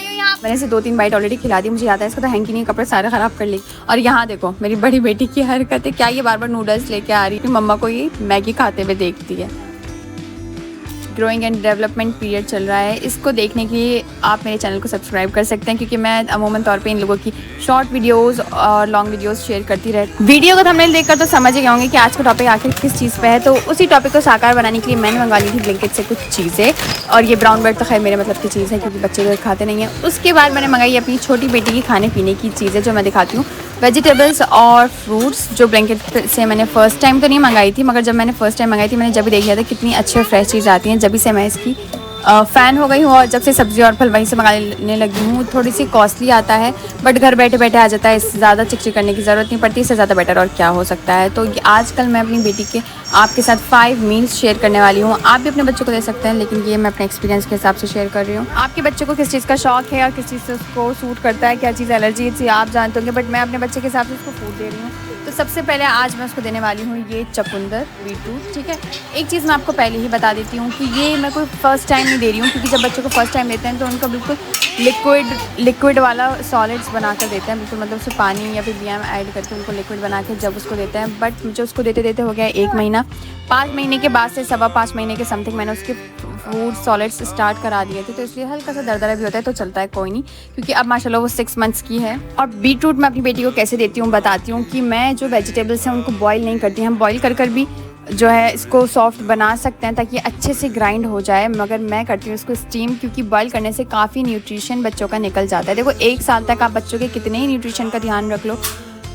आई हो यहाँ? मैंने इसे 2-3 बाइट ऑलरेडी खिला दी, मुझे याद है इसको तो हैंकी नहीं, कपड़े सारे खराब कर ली। और यहाँ देखो मेरी बड़ी बेटी की हरकत है, क्या ये बार बार नूडल्स लेके आ रही है, मम्मा को ये मैगी खाते हुए देखती है। ग्रोइंग एंड डेवलपमेंट पीरियड चल रहा है, इसको देखने के लिए आप मेरे चैनल को सब्सक्राइब कर सकते हैं, क्योंकि मैं अमूमन तौर पे इन लोगों की शॉर्ट वीडियोस और लॉन्ग वीडियोस शेयर करती रहती। वीडियो को थंबनेल देखकर तो समझ ही गए होंगे कि आज का टॉपिक आखिर किस चीज़ पे है। तो उसी टॉपिक को साकार बनाने के लिए मैंने मंगा ली थी ब्लिंकिट से कुछ चीज़ें, और ये ब्राउन ब्रेड तो खैर मेरे मतलब की चीज़ है, क्योंकि बच्चे तो खाते नहीं हैं। उसके बाद मैंने मंगाई अपनी छोटी बेटी की खाने पीने की चीज़ें, जो मैं दिखाती हूँ, वेजिटेबल्स और फ्रूट्स, जो ब्लिंकिट से मैंने फ़र्स्ट टाइम तो नहीं मंगाई थी, मगर जब मैंने फ़र्स्ट टाइम मंगाई थी मैंने जब भी देखा था कितनी अच्छी फ्रेश चीज़ आती हैं, जब से मैं इसकी फ़ैन हो गई हूँ। और जब से सब्ज़ी और फल वहीं से मंगाने लगी हूँ। थोड़ी सी कॉस्टली आता है बट घर बैठे बैठे आ जाता है, इससे ज़्यादा चिकचिक करने की ज़रूरत नहीं पड़ती, इससे ज़्यादा बेटर और क्या हो सकता है। तो आजकल मैं अपनी बेटी के आपके साथ 5 मील्स शेयर करने वाली हूँ। आप भी अपने बच्चों को दे सकते हैं, लेकिन ये मैं अपने एक्सपीरियंस के हिसाब से शेयर कर रही हूँ। आपके बच्चे को किस चीज़ का शौक है और किस चीज़ से उसको सूट करता है, क्या चीज़ एलर्जी थी आप जानते होंगे, बट मैं अपने बच्चे के हिसाब से उसको फूड दे रही हूँ। तो सबसे पहले आज मैं उसको देने वाली हूँ ये चुकंदर बीटरूट, ठीक है। एक चीज़ मैं आपको पहले ही बता देती हूँ कि ये मैं कोई फ़र्स्ट टाइम नहीं दे रही हूँ, क्योंकि जब बच्चों को फ़र्स्ट टाइम देते हैं तो उनको बिल्कुल लिक्विड वाला सॉलिड्स बना कर देते हैं, बिल्कुल मतलब उसमें पानी या फिर बियाम ऐड करके उनको लिक्विड बना के जब उसको देते हैं। बट मुझे उसको देते देते हो गया 1 महीना, 5 महीने के बाद से 5.25 महीने के समथिंग मैंने उसके फूड सॉलिड्स स्टार्ट करा दिए थे, तो इसलिए हल्का सा दरदरा भी होता है, तो चलता है, कोई नहीं, क्योंकि अब माशाल्लाह वो 6 मंथ्स की है। और बीटरूट मैं अपनी बेटी को कैसे देती हूँ बताती हूँ, कि मैं जो वेजिटेबल्स हैं उनको बॉईल नहीं करती, हम बॉईल कर भी जो है इसको सॉफ्ट बना सकते हैं ताकि अच्छे से ग्राइंड हो जाए, मगर मैं करती हूँ इसको स्टीम, क्योंकि बॉईल करने से काफ़ी न्यूट्रिशन बच्चों का निकल जाता है। देखो 1 साल तक आप बच्चों के कितने ही न्यूट्रिशन का ध्यान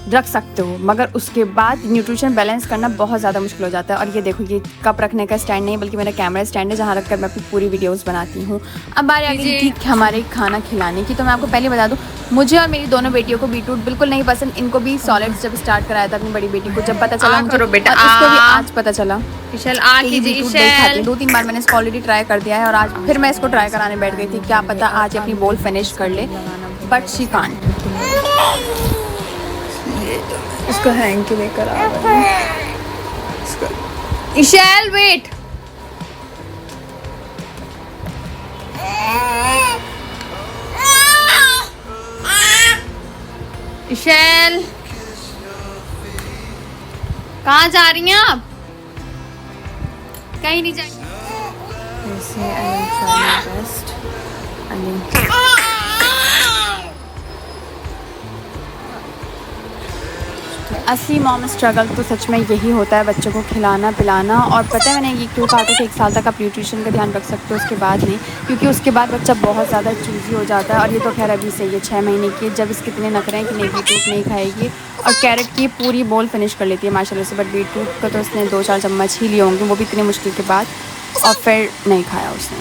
रख सकते हो, मगर उसके बाद न्यूट्रिशन बैलेंस करना बहुत ज़्यादा मुश्किल हो जाता है। और ये देखो, ये कप रखने का स्टैंड नहीं बल्कि मेरा कैमरा स्टैंड है, जहाँ रखकर मैं अपनी पूरी वीडियोस बनाती हूँ। अब बारी आ गई थी हमारे खाना खिलाने की, तो मैं आपको पहले बता दूँ, मुझे और मेरी दोनों बेटियों को बीटरूट बिल्कुल नहीं पसंद। इनको भी सॉलिड्स जब स्टार्ट कराया था अपनी बड़ी बेटी को, जब पता चला मुझे, बेटा उसको भी आज पता चला, 2-3 बार मैंने इसको ऑलरेडी ट्राई कर दिया है, और आज फिर मैं इसको ट्राई कराने बैठ गई थी, क्या पता आज अपनी बोल फिनिश कर ले, बट शी कांट। इसको हैंग के लेकर आ रही है। इशैल वेट, इशैल कहाँ जा रही हैं आप? कहीं नहीं जा रही। असली मॉम स्ट्रगल तो सच में यही होता है, बच्चों को खिलाना पिलाना। और पता है मैंने ये क्यों कहा था कि 1 साल तक आप न्यूट्रिशन का ध्यान रख सकते हो, उसके बाद नहीं, क्योंकि उसके बाद बच्चा बहुत ज़्यादा चूज़ी हो जाता है। और ये तो खैर अभी से ये 6 महीने की, जब इसके इतने नखरे हैं कि नहीं बीटरूट नहीं खाएगी, और कैरेट की पूरी बोल फिनिश कर लेती है माशाल्लाह से, बट बीटरूट का तो उसने 2-4 चम्मच ही लिए होंगे, वो भी इतनी मुश्किल के बाद, और फिर नहीं खाया उसने।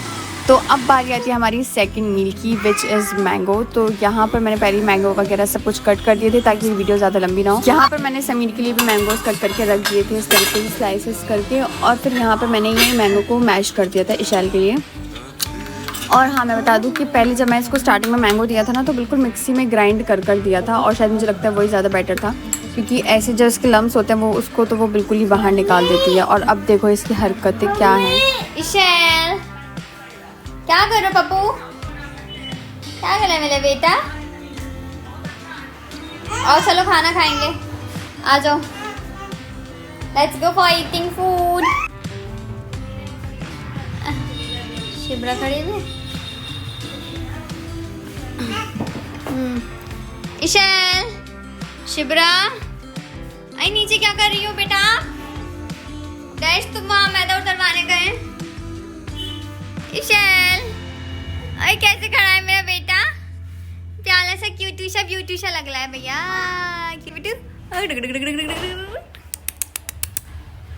तो अब बारी आती है हमारी सेकंड मील की, विच इज़ मैंगो। तो यहाँ पर मैंने पहले मैंगो वगैरह सब कुछ कट कर दिए थे ताकि वीडियो ज़्यादा लंबी ना हो। यहाँ पर मैंने समीर के लिए भी मैंगोज कट करके रख दिए थे इस तरीके से स्लाइसेस करके, और फिर यहाँ पर मैंने ये मैंगो को मैश कर दिया था इशैल के लिए। और हाँ, मैं बता दूँ कि पहले जब मैं इसको स्टार्टिंग में मैंगो दिया था ना, तो बिल्कुल मिक्सी में ग्राइंड कर दिया था, और शायद मुझे लगता है वही ज़्यादा बेटर था, क्योंकि ऐसे जो इसके लम्स होते हैं वो उसको तो वो बिल्कुल ही बाहर निकाल देती है। और अब देखो इसकी हरकतें क्या हैं। इशैल क्या कर रहे हो पप्पू, क्या कर रहे मेरे बेटा? और चलो खाना खाएंगे, आ जाओ, let's go for eating food. Shibra खड़ी है। इशैल, शिब्रा, आई नीचे क्या कर रही हो बेटा? डैश तुम वहाँ मैदा उतरवाने गए। इशैल, अरे कैसे खड़ा है मेरा बेटा, प्याला सा क्यूटूसा लग रहा है भैया।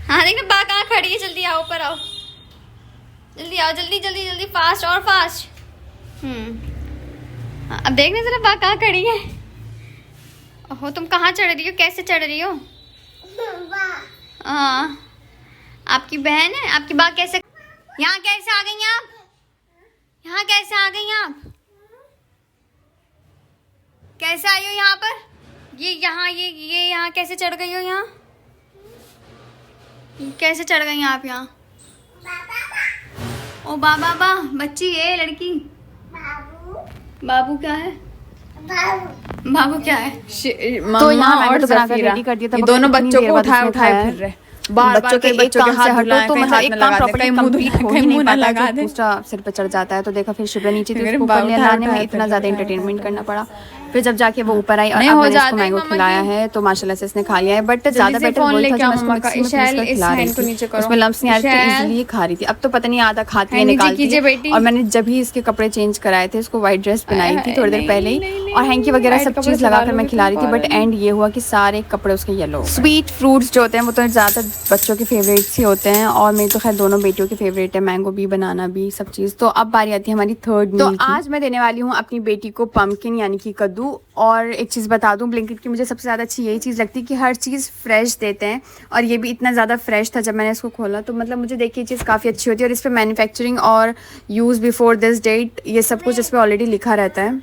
हाँ देखना बा कहाँ खड़ी है, जल्दी आओ, ऊपर आओ, जल्दी आओ, जल्दी जल्दी जल्दी, फास्ट और फास्ट। अब देखना जरा बा कहाँ खड़ी है। ओहो, तुम कहाँ चढ़ रही हो, कैसे चढ़ रही हो? हाँ, आपकी बहन है, आपकी बा कैसे, यहाँ कैसे आ गई आप? यहाँ कैसे आ गई आप? कैसे आई हो यहाँ पर? ये यहाँ कैसे चढ़ गई हो? यहाँ कैसे चढ़ गई आप यहाँ? ओ बाबा बच्ची, ये लड़की बाबू क्या है? बाबू क्या है? तो यहाँ मैंने तो बनाकर रेडी कर दिया था। दोनों बच्चों को उठाए उठाए फिर रहे बच्चों के हाथ हटो, तो मतलब एक काम प्रॉपर्ली कंप्लीट हो ही नहीं पाता, दूसरा सिर पे चढ़ जाता है। तो देखा फिर शिवरा नीचे थी, उसको ऊपर ले लाने में इतना ज्यादा एंटरटेनमेंट करना पड़ा। फिर जब जाके वो ऊपर आई और अब मैंने इसको मैंगो खिलाया है तो माशाल्लाह से इसने खा लिया है। बट ज्यादा बेटर वही था जब मैं इसको खिला रही थी, उसमें लम्स नहीं आ रहे थे, इसलिए खा रही थी। अब तो पता नहीं आधा खाती है निकालती है। और मैंने जब ही इसके कपड़े चेंज कराए थे, इसको व्हाइट ड्रेस पहनाई थी थोड़ी देर पहले ही, और हैंकी वगैरह सब चीज लगाकर मैं खिला रही थी। बट एंड ये हुआ कि सारे कपड़े उसके येलो। स्वीट फ्रूट्स जो होते हैं वो तो ज्यादातर बच्चों के फेवरेट्स ही होते हैं, और मेरी तो खैर दोनों बेटियों के फेवरेट है, मैंगो भी बनाना भी सब चीज। तो अब बारी आती है हमारी थर्ड मील। तो आज मैं देने वाली हूँ अपनी बेटी को पम्पकिन यानी कि कद्दू। और एक चीज़ बता दूं, ब्लिंकिट की मुझे सबसे ज़्यादा अच्छी यही चीज़ लगती है कि हर चीज़ फ्रेश देते हैं, और ये भी इतना ज़्यादा फ्रेश था जब मैंने इसको खोला। तो मतलब मुझे देखिए ये चीज़ काफ़ी अच्छी होती है, और इस पर मैन्युफैक्चरिंग और यूज़ बिफोर दिस डेट ये सब कुछ इस पर ऑलरेडी लिखा रहता है।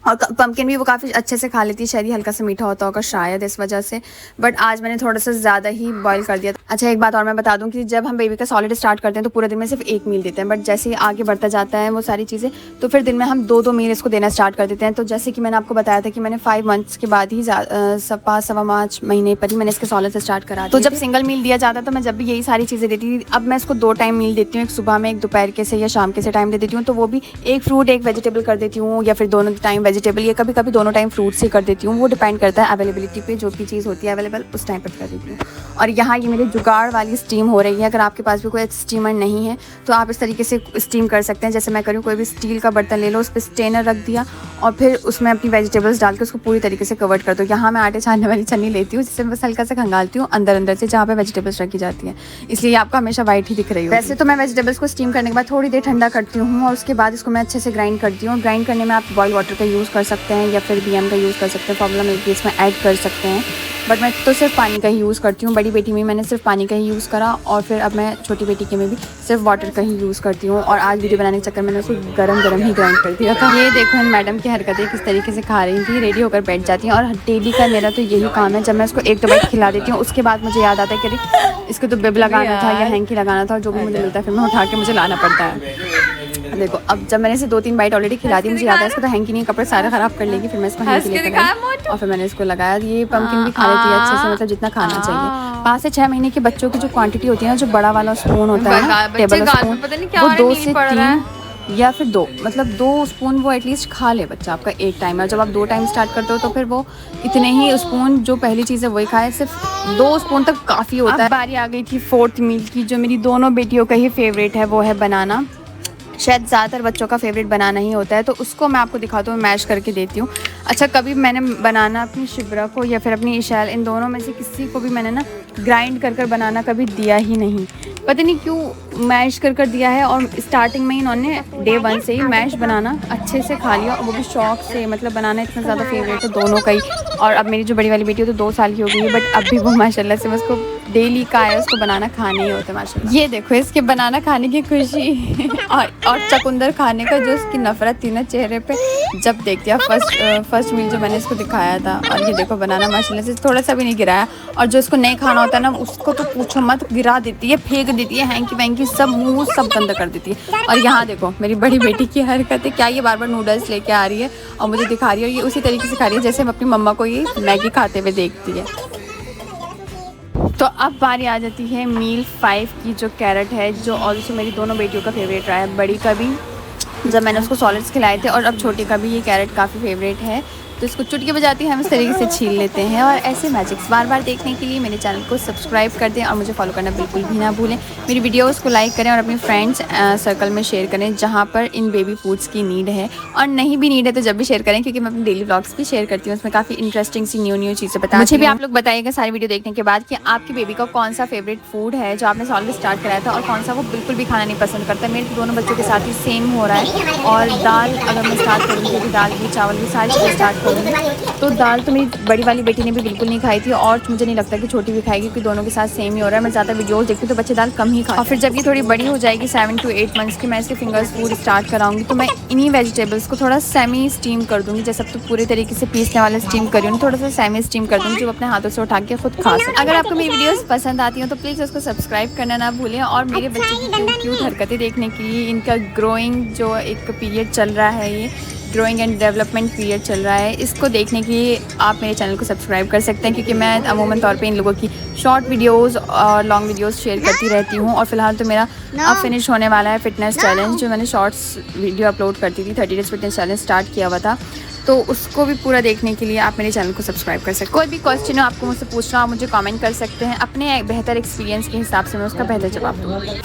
और पम्पकिन भी वो काफ़ी अच्छे से खा लेती है, शायद ही हल्का सा मीठा होता होगा शायद इस वजह से, बट आज मैंने थोड़ा सा ज़्यादा ही बॉईल कर दिया। अच्छा एक बात और मैं बता दूं कि जब हम बेबी का सॉलिड स्टार्ट करते हैं तो पूरे दिन में सिर्फ एक मील देते हैं, बट जैसे ही आगे बढ़ता जाता है वो सारी चीज़ें, तो फिर दिन में हम 2-2 मील इसको देना स्टार्ट कर देते हैं। तो जैसे कि मैंने आपको बताया था कि मैंने 5 मंथ्स के बाद ही 5-5 महीने पर ही मैंने इसके सॉलिड से स्टार्ट करा। तो जब सिंगल मील दिया जाता तो मैं जब भी यही सारी चीज़ें देती थी। अब मैं इसको 2 टाइम मील देती हूँ, एक सुबह में एक दोपहर के से या शाम के से टाइम दे देती हूँ। तो वो भी एक फ्रूट एक वेजिटेबल कर देती हूँ, या फिर दोनों टाइम वेजिटेबल, या कभी कभी दोनों टाइम फ्रूट्स ही कर देती हूँ। वो डिपेंड करता है अवेलेबिलिटी पे, जो भी चीज़ होती है अवेलेबल उस टाइम पर कर देती हूँ। और यहाँ ये मेरी जुगाड़ वाली स्टीम हो रही है। अगर आपके पास भी कोई स्टीमर नहीं है तो आप इस तरीके से स्टीम कर सकते हैं, जैसे मैं करूँ। कोई भी स्टील का बर्तन ले लो, उस पर स्टेनर रख दिया और फिर उसमें अपनी वेजिटेबल्स डाल के उसको पूरी तरीके से कवर कर दो। यहाँ मैं आटे छानने वाली छन्नी लेती हूँ, जिससे बस हल्का सा खंगालती हूँ अंदर अंदर से जहाँ पे वेजिटेबल्स रखी जाती है, इसलिए आपको हमेशा वाइट ही दिख रही है। वैसे तो मैं वेजिटेबल्स को स्टीम करने के बाद थोड़ी देर ठंडा करती हूँ, और उसके बाद इसको मैं अच्छे से ग्राइंड करती हूँ। ग्राइंड करने में आप बॉइल वाटर का यूज़ कर सकते हैं या फिर BM का यूज़ कर सकते हैं, फॉर्मूला मिल्क भी इसमें ऐड कर सकते हैं, बट मैं तो सिर्फ पानी का ही यूज़ करती हूँ। बड़ी बेटी में मैंने सिर्फ पानी का ही यूज़ करा, और फिर अब मैं छोटी बेटी के में भी सिर्फ वाटर का ही यूज़ करती हूँ। और आज वीडियो बनाने के चक्कर मैंने उसको गरम गरम ही ग्राइंड कर दिया था। ये देखो इन मैडम की हरकतें किस तरीके से खा रही थी, रेडी होकर बैठ जाती हैं। और डेली का मेरा तो यही काम है, जब मैं उसको 1-2 बाइट खिला देती हूँ उसके बाद मुझे याद आता है कि अरे इसको तो बिब लगाना था या हैंकी लगाना था, जो भी मुझे मिलता है फिर मैं उठा के मुझे लाना पड़ता है। देखो अब जब मैंने इसे 2-3 बाइट ऑलरेडी खिला दी, मुझे याद है इसको तो हैंकी नहीं, कपड़े सारे खराब कर लेगी, फिर मैं इसको हैंकी लेकर आई और फिर मैंने इसको लगाया। ये पम्पकिन भी खा लेती है अच्छे से, मतलब जितना खाना चाहिए। 5 से 6 महीने के बच्चों की जो क्वांटिटी होती है ना, जो बड़ा वाला स्पून होता है ना, टेबल स्पून, वो 2 से 3 या फिर 2, मतलब 2 स्पून वो एटलीस्ट खा ले बच्चा आपका एक टाइम। और जब आप 2 टाइम स्टार्ट करते हो तो फिर वो इतने ही स्पून, जो पहली चीज़ है वही खाए, सिर्फ 2 स्पून तक काफ़ी होता है। बारी आ गई थी 4th मील की, जो मेरी दोनों बेटियों का ही फेवरेट है, वो है बनाना। शायद ज़्यादातर बच्चों का फेवरेट बनाना ही होता है, तो उसको मैं आपको दिखाती हूँ, मैश करके देती हूँ। अच्छा कभी मैंने बनाना अपनी शिब्रा को या फिर अपनी इशाल, इन दोनों में से किसी को भी मैंने ना ग्राइंड कर बनाना कभी दिया ही नहीं, पता नहीं क्यों मैश कर दिया है। और स्टार्टिंग में इन्होंने डे 1 से ही मैश बनाना अच्छे से खा लिया, और वो भी शौक से, मतलब बनाना इतना ज़्यादा फेवरेट है दोनों का ही। और अब मेरी जो बड़ी वाली बेटी है तो 2 साल की हो गई है, बट अब भी वो माशाल्लाह से उसको डेली का है, उसको बनाना खाने ही होता है माशाल्लाह। ये देखो इसके बनाना खाने की खुशी और चकुंदर खाने का जो उसकी नफरत थी ना चेहरे पे जब देखती है। फर्स्ट मील जो मैंने इसको दिखाया था, और ये देखो बनाना माशाल्लाह से थोड़ा सा भी नहीं गिराया। और जो इसको नहीं खाना होता है ना, उसको तो पूछो मत, गिरा देती है, फेंक देती है, हैंकी वैंकी सब मुँह सब गंदा कर देती है। और यहाँ देखो मेरी बड़ी बेटी की हरकतें, क्या ये बार बार नूडल्स लेके आ रही है और मुझे दिखा रही है, और ये उसी तरीके से खा रही है जैसे हम अपनी मम्मा को ये मैगी खाते हुए देखती है। तो अब बारी आ जाती है मील 5 की, जो कैरेट है, जो ऑल्सो मेरी दोनों बेटियों का फेवरेट रहा है। बड़ी का भी जब मैंने उसको सॉलिड्स खिलाए थे, और अब छोटी का भी ये कैरेट काफ़ी फेवरेट है। तो इसको चुटकी बजाती है, हम इस तरीके से छील लेते हैं। और ऐसे मैजिक्स बार बार देखने के लिए मेरे चैनल को सब्सक्राइब कर दें और मुझे फॉलो करना बिल्कुल भी ना भूलें। मेरी वीडियोस को लाइक करें और अपने फ्रेंड्स सर्कल में शेयर करें जहाँ पर इन बेबी फूड्स की नीड है, और नहीं भी नीड है तो जब भी शेयर करें, क्योंकि मैं अपने डेली व्लॉग्स भी शेयर करती हूँ, उसमें काफ़ी इंटरेस्टिंग सी न्यू चीज़ें बताती हूँ। मुझे भी आप लोग बताइएगा सारी वीडियो देखने के बाद कि आपकी बेबी का कौन सा फेवरेट फूड है जो आपने सॉलिड स्टार्ट कराया था, और कौन सा वो बिल्कुल भी खाना नहीं पसंद करता। मेरे दोनों बच्चों के साथ ही सेम हो रहा है। और दाल अगर मैं स्टार्ट करूँगी तो दाल भी, चावल भी, सारी चीज़ें स्टार्ट करूँगी। तो दाल तो मेरी बड़ी वाली बेटी ने भी बिल्कुल नहीं खाई थी, और मुझे नहीं लगता कि छोटी भी खाएगी, क्योंकि दोनों के साथ सेम ही हो रहा है। मैं ज़्यादा वीडियोस देखती हूँ तो बच्चे दाल कम ही खाते हैं। और फिर जब ये थोड़ी बड़ी हो जाएगी 7 to 8 मंथ्स की, मैं इसके फिंगर्स फूड स्टार्ट कराऊंगी, तो मैं इन्हीं वेजिटेबल्स को थोड़ा सेमी स्टीम कर दूँगी। जैसे अब तो पूरे तरीके से पीसने वाले स्टीम करी हूँ, थोड़ा सा सेमी स्टीम कर दूँगी, जो अपने हाथों से उठा के खुद खा सकते। अगर आपको मेरी वीडियोज़ पसंद आती हैं तो प्लीज़ उसको सब्सक्राइब करना ना भूलें। और मेरे बच्चे की क्यूट हरकतें देखने के लिए, इनका ग्रोइंग जो एक पीरियड चल रहा है ये, ग्रोइंग एंड डेवलपमेंट पीरियड चल रहा है, इसको देखने के लिए आप मेरे चैनल को सब्सक्राइब कर सकते हैं, क्योंकि मैं अमूमन तौर पे इन लोगों की शॉर्ट वीडियोस और लॉन्ग वीडियोस शेयर करती रहती हूँ। और फिलहाल तो मेरा अब फिनिश होने वाला है फिटनेस चैलेंज, जो मैंने शॉर्ट्स वीडियो अपलोड करती थी, 30 डेज़ फिटनेस चैलेंज स्टार्ट किया हुआ था, तो उसको भी पूरा देखने के लिए आप मेरे चैनल को सब्सक्राइब कर सकते हैं। कोई भी क्वेश्चन हो आपको मुझसे पूछना, आप मुझे कमेंट कर सकते हैं, अपने बेहतर एक्सपीरियंस के हिसाब से मैं उसका बेहतर जवाब दूँगी।